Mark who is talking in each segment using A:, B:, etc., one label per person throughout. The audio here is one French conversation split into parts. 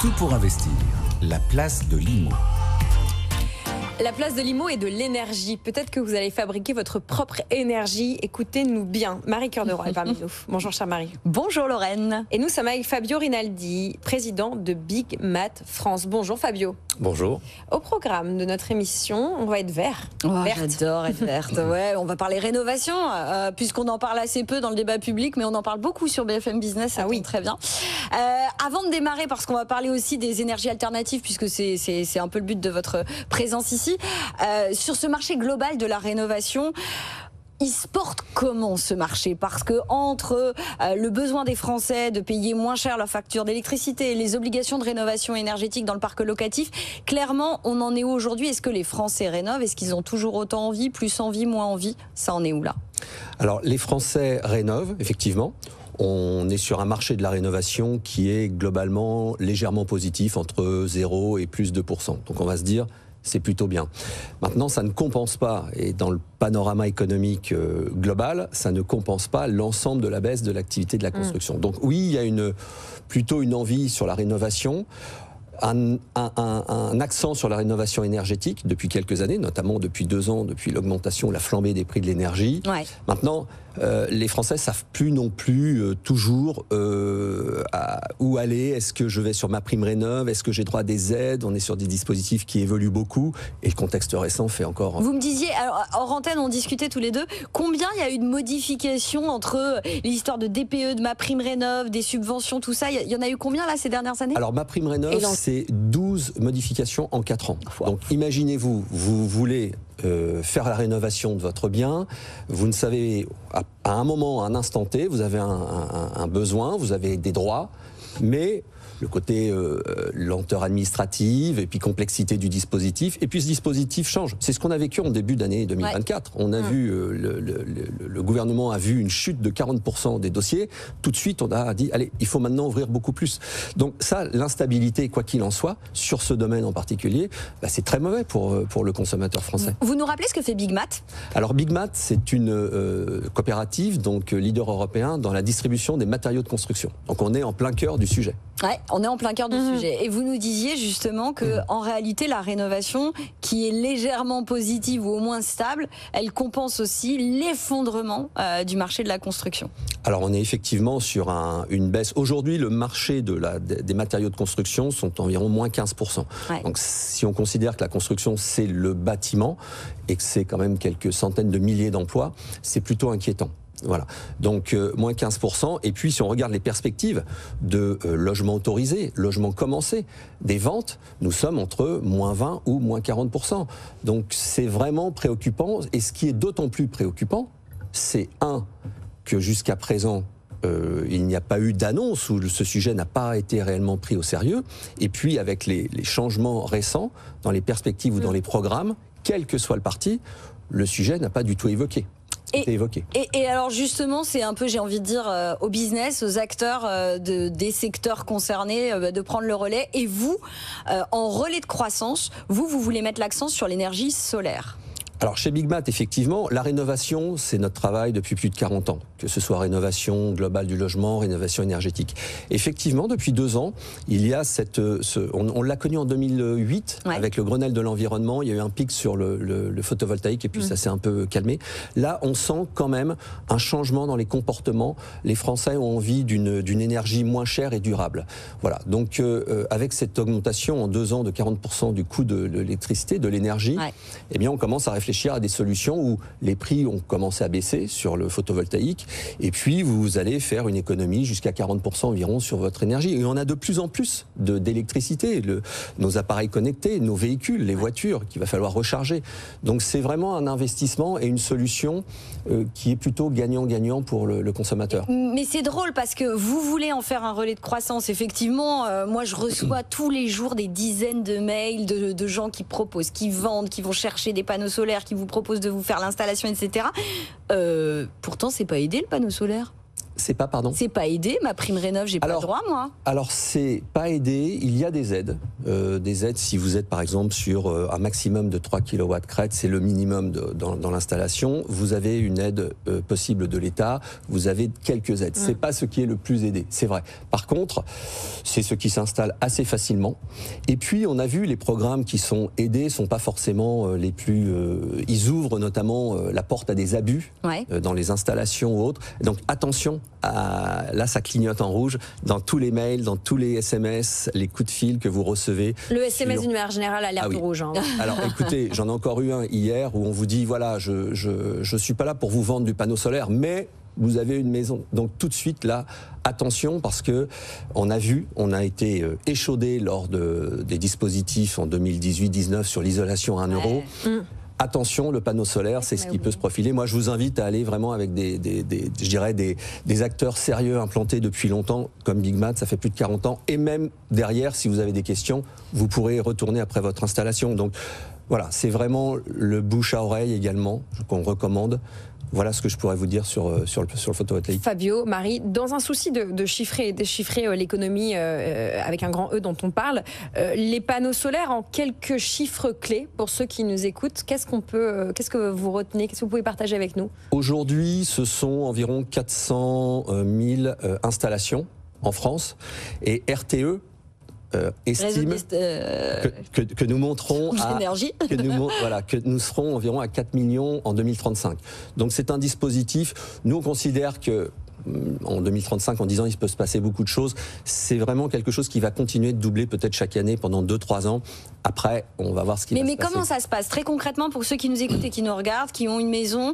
A: Tout pour investir. La place de l'IMO.
B: La place de l'IMO et de l'énergie. Peut-être que vous allez fabriquer votre propre énergie. Écoutez-nous bien. Marie Cœur de Roi est parmi nous. Bonjour chère Marie.
C: Bonjour Lorraine.
B: Et nous sommes avec Fabio Rinaldi, président de Big Matt France. Bonjour Fabio.
D: Bonjour.
B: Au programme de notre émission, on va être vert.
C: J'adore être verte. Ouais, on va parler rénovation, puisqu'on en parle assez peu dans le débat public, mais on en parle beaucoup sur BFM Business, ça tombe très bien. Avant de démarrer, parce qu'on va parler aussi des énergies alternatives, puisque c'est un peu le but de votre présence ici, sur ce marché global de la rénovation, il se porte comment ce marché? Parce que entre le besoin des Français de payer moins cher leurs factures d'électricité et les obligations de rénovation énergétique dans le parc locatif, clairement, on en est où aujourd'hui? Est-ce que les Français rénovent? Est-ce qu'ils ont toujours autant envie, plus envie, moins envie? Ça en est où là?
D: Alors les Français rénovent, effectivement. On est sur un marché de la rénovation qui est globalement légèrement positif, entre 0 et plus 2%. Donc on va se dire, c'est plutôt bien. Maintenant, ça ne compense pas, et dans le panorama économique global, ça ne compense pas l'ensemble de la baisse de l'activité de la construction. Donc oui, il y a plutôt une envie sur la rénovation, un accent sur la rénovation énergétique depuis quelques années, notamment depuis 2 ans, depuis l'augmentation, la flambée des prix de l'énergie. Ouais. Maintenant, les Français savent plus non plus toujours où aller. Est-ce que je vais sur ma prime rénov'? Est-ce que j'ai droit à des aides? On est sur des dispositifs qui évoluent beaucoup et le contexte récent fait encore...
C: Vous me disiez, alors, hors antenne, on discutait tous les deux, combien il y a eu de modifications entre l'histoire de DPE, de ma prime rénov', des subventions, tout ça? Il y en a eu combien là ces dernières années?
D: Alors ma prime rénov', c'est 12 modifications en 4 ans. Donc imaginez-vous, vous voulez faire la rénovation de votre bien, vous ne savez, à un moment, à un instant T, vous avez un besoin, vous avez des droits, mais le côté lenteur administrative et puis complexité du dispositif, et puis ce dispositif change. C'est ce qu'on a vécu en début d'année 2024. Ouais. On a vu, le gouvernement a vu une chute de 40% des dossiers. Tout de suite, on a dit, allez, il faut maintenant ouvrir beaucoup plus. Donc ça, l'instabilité, quoi qu'il en soit, sur ce domaine en particulier, c'est très mauvais pour le consommateur français.
C: Vous nous rappelez ce que fait Big Matt?
D: Alors Big Matt, c'est une coopérative, donc leader européen dans la distribution des matériaux de construction. Donc on est en plein cœur du sujet.
C: Ouais, on est en plein cœur du sujet. Et vous nous disiez justement que, en réalité, la rénovation, qui est légèrement positive ou au moins stable, elle compense aussi l'effondrement du marché de la construction.
D: Alors, on est effectivement sur une baisse. Aujourd'hui, le marché des matériaux de construction sont environ moins 15%. Ouais. Donc, si on considère que la construction, c'est le bâtiment et que c'est quand même quelques centaines de milliers d'emplois, c'est plutôt inquiétant. Voilà, donc moins 15%. Et puis si on regarde les perspectives de logements autorisés, logements commencés, des ventes, nous sommes entre moins 20 ou moins 40%. Donc c'est vraiment préoccupant. Et ce qui est d'autant plus préoccupant, c'est que jusqu'à présent, il n'y a pas eu d'annonce où ce sujet n'a pas été réellement pris au sérieux. Et puis avec les changements récents dans les perspectives ou dans les programmes, quel que soit le parti, le sujet n'a pas du tout évoqué.
C: Et alors justement, c'est un peu, j'ai envie de dire, au business, aux acteurs des secteurs concernés de prendre le relais. Et vous, en relais de croissance, vous voulez mettre l'accent sur l'énergie solaire.
D: Alors chez Big Matt, effectivement, la rénovation, c'est notre travail depuis plus de 40 ans. Que ce soit rénovation globale du logement, rénovation énergétique. Effectivement, depuis 2 ans, il y a on l'a connu en 2008, avec le Grenelle de l'environnement. Il y a eu un pic sur le photovoltaïque et puis ça s'est un peu calmé. Là, on sent quand même un changement dans les comportements. Les Français ont envie d'une énergie moins chère et durable. Voilà. Donc, avec cette augmentation en 2 ans de 40% du coût de l'électricité, de l'énergie, eh bien, on commence à réfléchir à des solutions où les prix ont commencé à baisser sur le photovoltaïque et puis vous allez faire une économie jusqu'à 40% environ sur votre énergie. Et on a de plus en plus d'électricité, nos appareils connectés, nos véhicules, les voitures qu'il va falloir recharger. Donc c'est vraiment un investissement et une solution qui est plutôt gagnant-gagnant pour le consommateur.
C: Mais c'est drôle parce que vous voulez en faire un relais de croissance. Effectivement, moi je reçois tous les jours des dizaines de mails de gens qui proposent, qui vendent, qui vont chercher des panneaux solaires, qui vous proposent de vous faire l'installation, etc. Pourtant, c'est pas aidé le panneau solaire.
D: C'est pas, pardon?
C: C'est pas aidé, ma prime rénov, j'ai pas le droit, moi.
D: Alors, c'est pas aidé, il y a des aides. Des aides, si vous êtes par exemple sur un maximum de 3 kW crête, c'est le minimum dans l'installation. Vous avez une aide possible de l'État, vous avez quelques aides. C'est pas ce qui est le plus aidé, c'est vrai. Par contre, c'est ce qui s'installe assez facilement. Et puis, on a vu les programmes qui sont aidés sont pas forcément les plus... ils ouvrent notamment la porte à des abus dans les installations ou autres. Donc, attention. Là, ça clignote en rouge dans tous les mails, dans tous les SMS, les coups de fil que vous recevez.
B: Le SMS d'une manière générale alerte rouge. Hein.
D: Alors écoutez, j'en ai encore eu un hier où on vous dit voilà, je suis pas là pour vous vendre du panneau solaire, mais vous avez une maison. Donc tout de suite là, attention parce que on a été échaudé lors des dispositifs en 2018-19 sur l'isolation à 1 euro. Attention, le panneau solaire, c'est ce qui peut se profiler. Moi, je vous invite à aller vraiment avec je dirais des acteurs sérieux implantés depuis longtemps, comme Big Mat, ça fait plus de 40 ans. Et même derrière, si vous avez des questions, vous pourrez retourner après votre installation. Donc voilà, c'est vraiment le bouche à oreille également qu'on recommande. Voilà ce que je pourrais vous dire sur le photovoltaïque.
B: Fabio, Marie, dans un souci de chiffrer l'économie avec un grand E dont on parle, les panneaux solaires en quelques chiffres clés pour ceux qui nous écoutent, qu'est-ce que vous retenez, qu'est-ce que vous pouvez partager avec nous? Aujourd'hui,
D: ce sont environ 400 000 installations en France et RTE estime que nous monterons que nous serons environ à 4 millions en 2035. Donc c'est un dispositif, nous on considère que en 2035, en 10 ans, il peut se passer beaucoup de choses. C'est vraiment quelque chose qui va continuer de doubler peut-être chaque année pendant 2-3 ans. Après, on va voir ce qui va se passer.
C: Mais comment ça se passe? Très concrètement, pour ceux qui nous écoutent et qui nous regardent, qui ont une maison,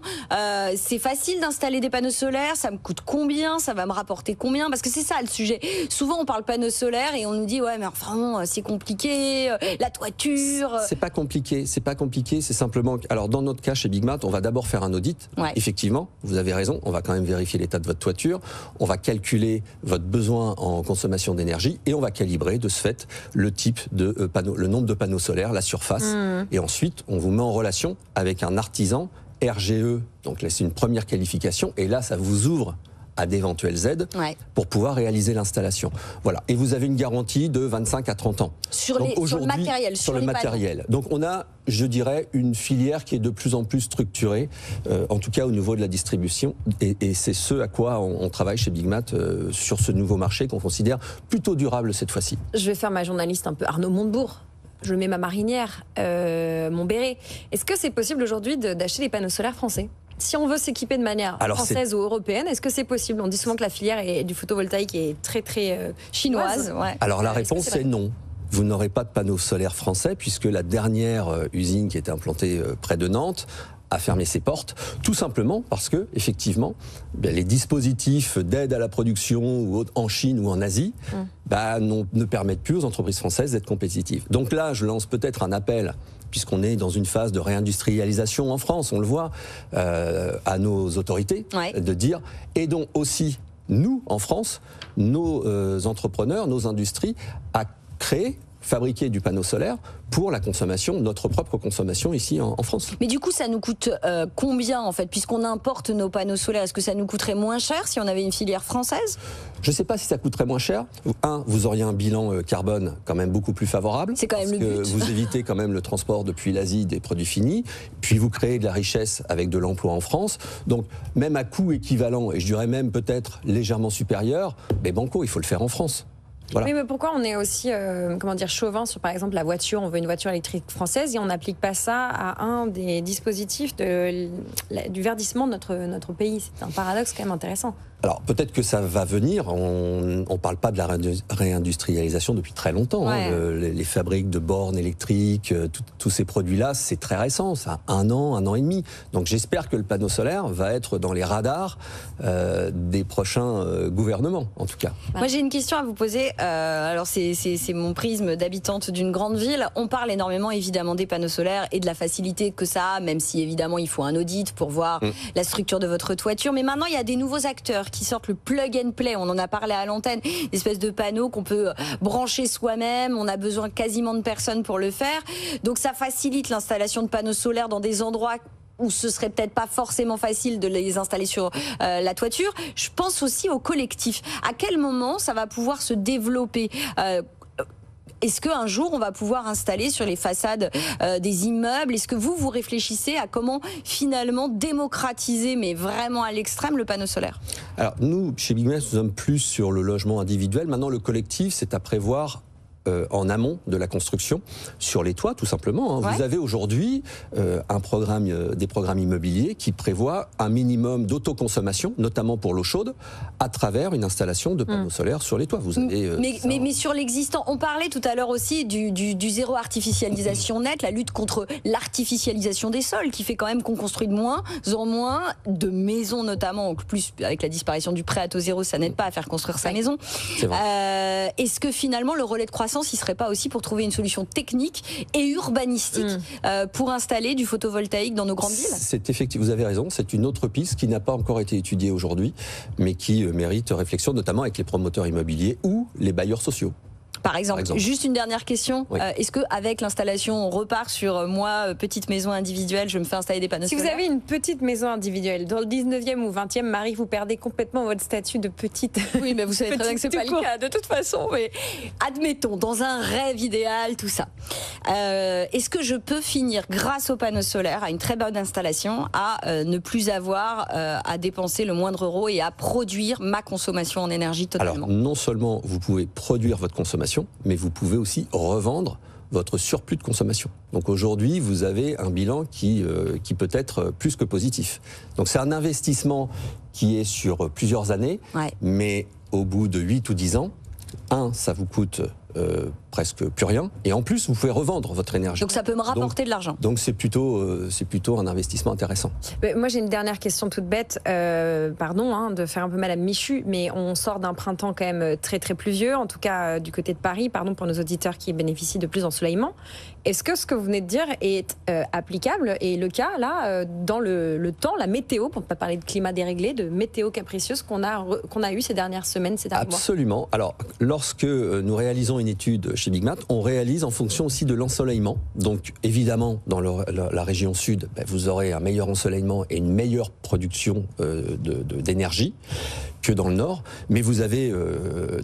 C: c'est facile d'installer des panneaux solaires? Ça me coûte combien? Ça va me rapporter combien? Parce que c'est ça le sujet. Souvent, on parle panneaux solaires et on nous dit, ouais, mais enfin, c'est compliqué, la toiture...
D: C'est pas compliqué, c'est simplement... Alors, dans notre cas, chez Big Mat, on va d'abord faire un audit. Effectivement, vous avez raison, on va quand même vérifier l'état de votre toiture. On va calculer votre besoin en consommation d'énergie et on va calibrer de ce fait le type de panneau, le nombre de panneaux solaires, la surface. Et ensuite, on vous met en relation avec un artisan RGE. Donc là, c'est une première qualification et là, ça vous ouvre à d'éventuelles aides pour pouvoir réaliser l'installation. Voilà. Et vous avez une garantie de 25 à 30 ans.
C: Sur le matériel.
D: Sur le matériel. Donc on a, je dirais, une filière qui est de plus en plus structurée, en tout cas au niveau de la distribution. Et c'est ce à quoi on travaille chez Big Mat sur ce nouveau marché qu'on considère plutôt durable cette fois-ci.
B: Je vais faire ma journaliste un peu Arnaud Montebourg. Je mets ma marinière, mon béret. Est-ce que c'est possible aujourd'hui d'acheter des panneaux solaires français ? Si on veut s'équiper de manière française ou européenne, est-ce que c'est possible? On dit souvent que la filière du photovoltaïque est très très chinoise.
D: Alors la réponse est non. Vous n'aurez pas de panneaux solaires français puisque la dernière usine qui était implantée près de Nantes a fermé ses portes, tout simplement parce que, effectivement, les dispositifs d'aide à la production ou en Chine ou en Asie ne permettent plus aux entreprises françaises d'être compétitives. Donc là, je lance peut-être un appel, puisqu'on est dans une phase de réindustrialisation en France, on le voit, à nos autorités, de dire, aidons aussi, nous, en France, nos entrepreneurs, nos industries, à fabriquer du panneau solaire pour la consommation, notre propre consommation ici en France.
C: Mais du coup, ça nous coûte combien en fait, puisqu'on importe nos panneaux solaires? Est-ce que ça nous coûterait moins cher si on avait une filière française?
D: Je ne sais pas si ça coûterait moins cher. Vous auriez un bilan carbone quand même beaucoup plus favorable.
C: C'est quand même le but.
D: Vous évitez quand même le transport depuis l'Asie des produits finis, puis vous créez de la richesse avec de l'emploi en France. Donc même à coût équivalent, et je dirais même peut-être légèrement supérieur, mais banco, il faut le faire en France. Voilà.
B: Oui, mais pourquoi on est aussi chauvin sur par exemple la voiture? On veut une voiture électrique française et on n'applique pas ça à un des dispositifs du verdissement de notre pays. C'est un paradoxe quand même intéressant.
D: Alors peut-être que ça va venir, on ne parle pas de la réindustrialisation depuis très longtemps. Les fabriques de bornes électriques, tous ces produits-là, c'est très récent, ça a 1 an et demi. Donc j'espère que le panneau solaire va être dans les radars des prochains gouvernements, en tout cas.
C: Moi j'ai une question à vous poser, alors c'est mon prisme d'habitante d'une grande ville. On parle énormément évidemment des panneaux solaires et de la facilité que ça a, même si évidemment il faut un audit pour voir la structure de votre toiture. Mais maintenant il y a des nouveaux acteurs qui sortent le plug and play, on en a parlé à l'antenne, une espèce de panneau qu'on peut brancher soi-même, on a besoin quasiment de personne pour le faire, donc ça facilite l'installation de panneaux solaires dans des endroits où ce serait peut-être pas forcément facile de les installer sur la toiture. Je pense aussi au collectif. À quel moment ça va pouvoir se développer? Est-ce qu'un jour, on va pouvoir installer sur les façades des immeubles? Est-ce que vous réfléchissez à comment finalement démocratiser, mais vraiment à l'extrême, le panneau solaire?
D: Alors nous, chez Bigmet, nous sommes plus sur le logement individuel. Maintenant, le collectif, c'est à prévoir en amont de la construction, sur les toits tout simplement. Hein. Ouais. Vous avez aujourd'hui des programmes immobiliers qui prévoient un minimum d'autoconsommation, notamment pour l'eau chaude, à travers une installation de panneaux solaires sur les toits. Vous avez,
C: mais sur l'existant, on parlait tout à l'heure aussi du zéro artificialisation net, la lutte contre l'artificialisation des sols, qui fait quand même qu'on construit de moins en moins de maisons notamment, en plus avec la disparition du prêt à taux zéro, ça n'aide pas à faire construire sa maison. Est-ce que finalement le relais de croissance, il ne serait pas aussi pour trouver une solution technique et urbanistique pour installer du photovoltaïque dans nos grandes villes?
D: C'est effectivement, vous avez raison, c'est une autre piste qui n'a pas encore été étudiée aujourd'hui, mais qui mérite réflexion, notamment avec les promoteurs immobiliers ou les bailleurs sociaux.
C: Par exemple. Juste une dernière question. Oui. Est-ce qu'avec l'installation, on repart sur moi, petite maison individuelle, je me fais installer des panneaux solaires?
B: Si vous avez une petite maison individuelle, dans le 19e ou 20e, Marie, vous perdez complètement votre statut de petite.
C: Oui, mais vous savez très bien que c'est pas le cas de toute façon. Mais admettons, dans un rêve idéal, tout ça. Est-ce que je peux finir, grâce aux panneaux solaires, à une très bonne installation, à ne plus avoir à dépenser le moindre euro et à produire ma consommation en énergie totalement?
D: Alors, non seulement vous pouvez produire votre consommation, mais vous pouvez aussi revendre votre surplus de consommation. Donc aujourd'hui, vous avez un bilan qui peut être plus que positif. Donc c'est un investissement qui est sur plusieurs années, mais au bout de 8 ou 10 ans, ça vous coûte presque plus rien, et en plus vous pouvez revendre votre énergie.
C: Donc ça peut me rapporter de l'argent.
D: Donc c'est plutôt un investissement intéressant.
B: Mais moi j'ai une dernière question toute bête, pardon de faire un peu mal à Michu, mais on sort d'un printemps quand même très très pluvieux, en tout cas du côté de Paris, pardon pour nos auditeurs qui bénéficient de plus d'ensoleillement. Est-ce que ce que vous venez de dire est applicable et le cas là dans le temps, la météo, pour ne pas parler de climat déréglé, de météo capricieuse qu'on a eu ces dernières semaines, ces derniers mois?
D: Absolument. Alors lorsque nous réalisons une étude chez Bigmat, on réalise en fonction aussi de l'ensoleillement. Donc évidemment, dans la région sud, vous aurez un meilleur ensoleillement et une meilleure production d'énergie que dans le nord, mais vous avez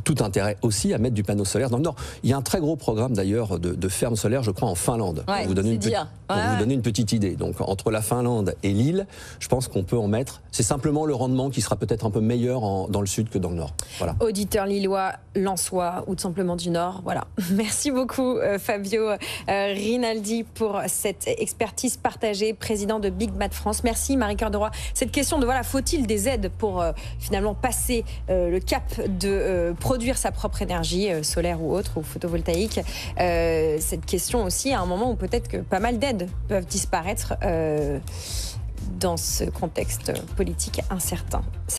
D: tout intérêt aussi à mettre du panneau solaire dans le nord. Il y a un très gros programme d'ailleurs de fermes solaires, je crois, en Finlande.
C: Ouais,
D: pour vous donner une petite idée. Donc entre la Finlande et l'île, je pense qu'on peut en mettre. C'est simplement le rendement qui sera peut-être un peu meilleur dans le sud que dans le nord. Voilà.
B: Auditeurs lillois, lensois ou tout simplement du nord. Voilà. Merci beaucoup Fabio Rinaldi pour cette expertise partagée, président de Bigmat France. Merci Marie-Cœur de Roy. Cette question de faut-il des aides pour finalement passer le cap de produire sa propre énergie solaire ou autre, ou photovoltaïque. Cette question aussi à un moment où peut-être que pas mal d'aides peuvent disparaître dans ce contexte politique incertain.